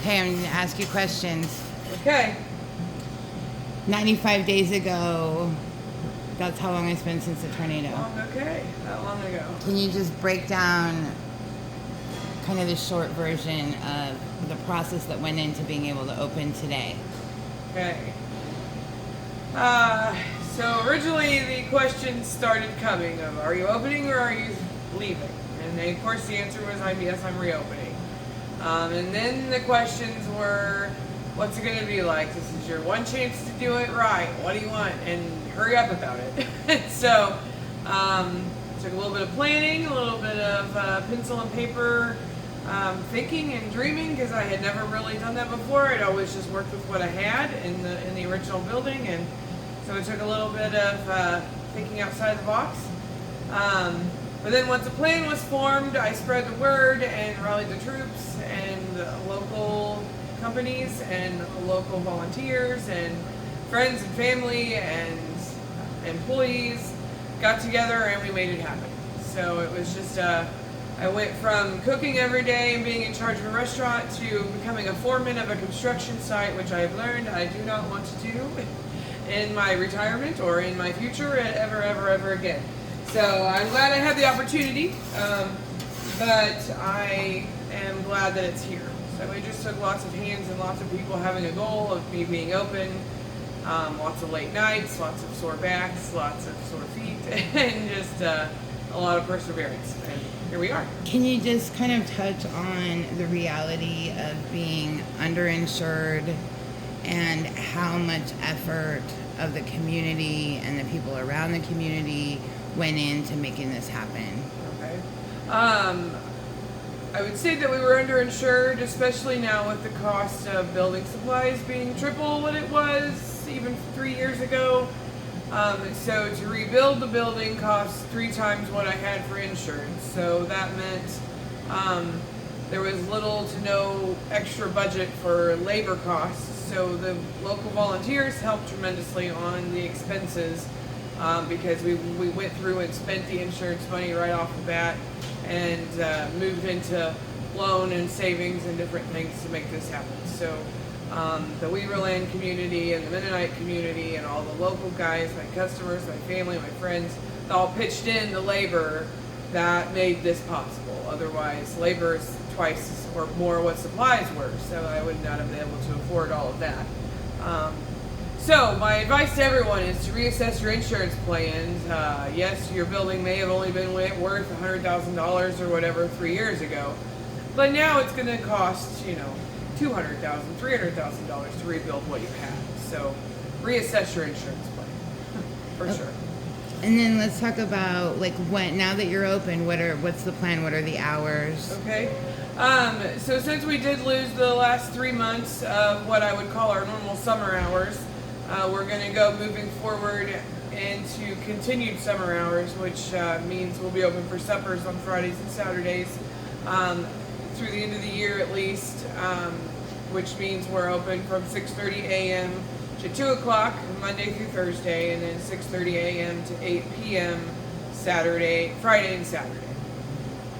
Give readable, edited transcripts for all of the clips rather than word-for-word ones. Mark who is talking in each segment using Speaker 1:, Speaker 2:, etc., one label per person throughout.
Speaker 1: Okay, I'm going to ask you questions.
Speaker 2: Okay.
Speaker 1: 95 days ago, that's how long it's been since the tornado.
Speaker 2: Okay, that long ago.
Speaker 1: Can you just break down kind of the short version of the process that went into being able to open today?
Speaker 2: Okay. So originally the questions started coming of, are you opening or are you leaving? And of course the answer was, yes, I'm reopening. And then the questions were, what's it going to be like? This is your one chance to do it right. What do you want? And hurry up about it. So took a little bit of planning, a little bit of pencil and paper thinking and dreaming, because I had never really done that before. I'd always just worked with what I had in the original building, and so it took a little bit of thinking outside the box. But then once the plan was formed, I spread the word and rallied the troops and local companies and local volunteers and friends and family and employees got together and we made it happen. So it was just, I went from cooking every day and being in charge of a restaurant to becoming a foreman of a construction site, which I have learned I do not want to do in my retirement or in my future ever again. So I'm glad I had the opportunity, but I am glad that it's here. So it just took lots of hands and lots of people having a goal of me being open, lots of late nights, lots of sore backs, lots of sore feet, and just a lot of perseverance. And here we are.
Speaker 1: Can you just kind of touch on the reality of being underinsured and how much effort of the community and the people around the community went into making this happen?
Speaker 2: Okay. I would say that we were underinsured, especially now with the cost of building supplies being triple what it was even 3 years ago. So to rebuild the building cost 3 times what I had for insurance. So that meant there was little to no extra budget for labor costs. So the local volunteers helped tremendously on the expenses because we went through and spent the insurance money right off the bat and moved into loan and savings and different things to make this happen. So the Weaverland community and the Mennonite community and all the local guys, my customers, my family, my friends, they all pitched in the labor that made this possible. Otherwise, labor is twice or more what supplies were, so I would not have been able to afford all of that. So my advice to everyone is to reassess your insurance plans. Yes, your building may have only been worth $100,000 or whatever 3 years ago, but now it's going to cost, $200,000, $300,000 to rebuild what you have. So reassess your insurance plan for sure.
Speaker 1: And then let's talk about now that you're open, what's the plan? What are the hours?
Speaker 2: Okay. So since we did lose the last 3 months of what I would call our normal summer hours, we're going to go moving forward into continued summer hours, which means we'll be open for suppers on Fridays and Saturdays through the end of the year at least, which means we're open from 6:30 a.m. to 2 o'clock Monday through Thursday, and then 6:30 a.m. to 8 p.m. Friday and Saturday.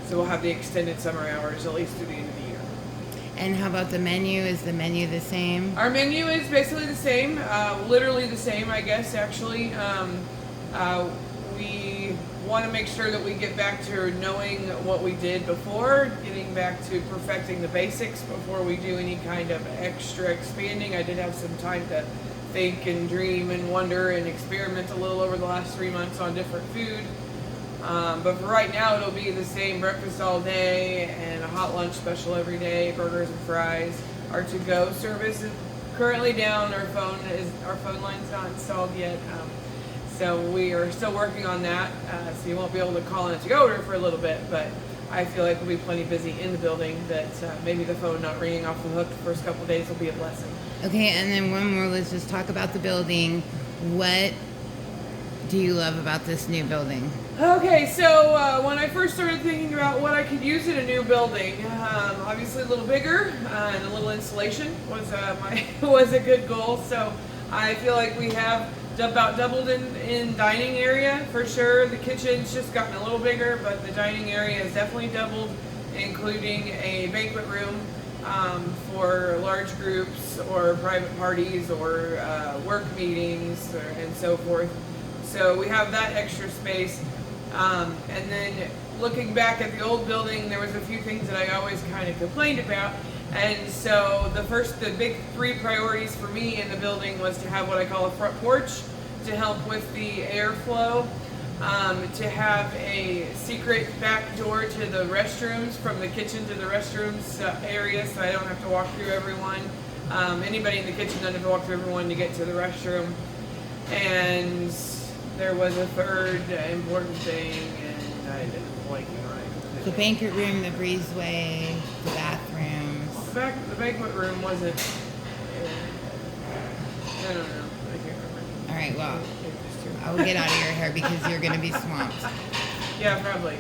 Speaker 2: So we'll have the extended summer hours at least through the end of the year.
Speaker 1: And how about the menu? Is the menu the same?
Speaker 2: Our menu is basically the same, literally the same, I guess, actually. We want to make sure that we get back to knowing what we did before, getting back to perfecting the basics before we do any kind of extra expanding. I did have some time to think and dream and wonder and experiment a little over the last 3 months on different food. But for right now, it'll be the same breakfast all day and a hot lunch special every day, burgers and fries. Our to-go service is currently down. Our phone line's not installed yet. So we are still working on that. So you won't be able to call in a to-go order for a little bit, but I feel like we'll be plenty busy in the building that maybe the phone not ringing off the hook the first couple of days will be a blessing.
Speaker 1: Okay, and then one more. Let's just talk about the building. What do you love about this new building?
Speaker 2: Okay, so when I first started thinking about what I could use in a new building, obviously a little bigger and a little insulation was a good goal. So I feel like we have about doubled in dining area for sure. The kitchen's just gotten a little bigger, but the dining area has definitely doubled, including a banquet room. for large groups or private parties or work meetings and so forth. So we have that extra space. And then looking back at the old building, there was a few things that I always kind of complained about. And so the big 3 priorities for me in the building was to have what I call a front porch to help with the airflow, to have a secret back door to the restrooms, from the kitchen to the restrooms area, so I don't have to walk through everyone. Anybody in the kitchen doesn't have to walk through everyone to get to the restroom. And there was a third important thing, and I didn't like it right.
Speaker 1: The banquet room, the breezeway, the bathrooms.
Speaker 2: The banquet room wasn't. I don't know. I can't remember.
Speaker 1: All right, well, I will get out of your hair because you're going to be swamped.
Speaker 2: Yeah, probably.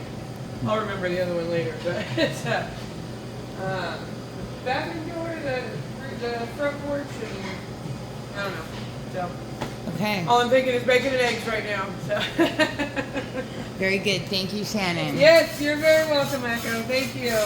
Speaker 2: I'll remember the other one later. But it's bathroom door, the front porch, and I don't know. So.
Speaker 1: Okay.
Speaker 2: All I'm thinking is bacon and eggs right now. So.
Speaker 1: Very good. Thank you, Shannon.
Speaker 2: Yes, you're very welcome, Echo. Thank you.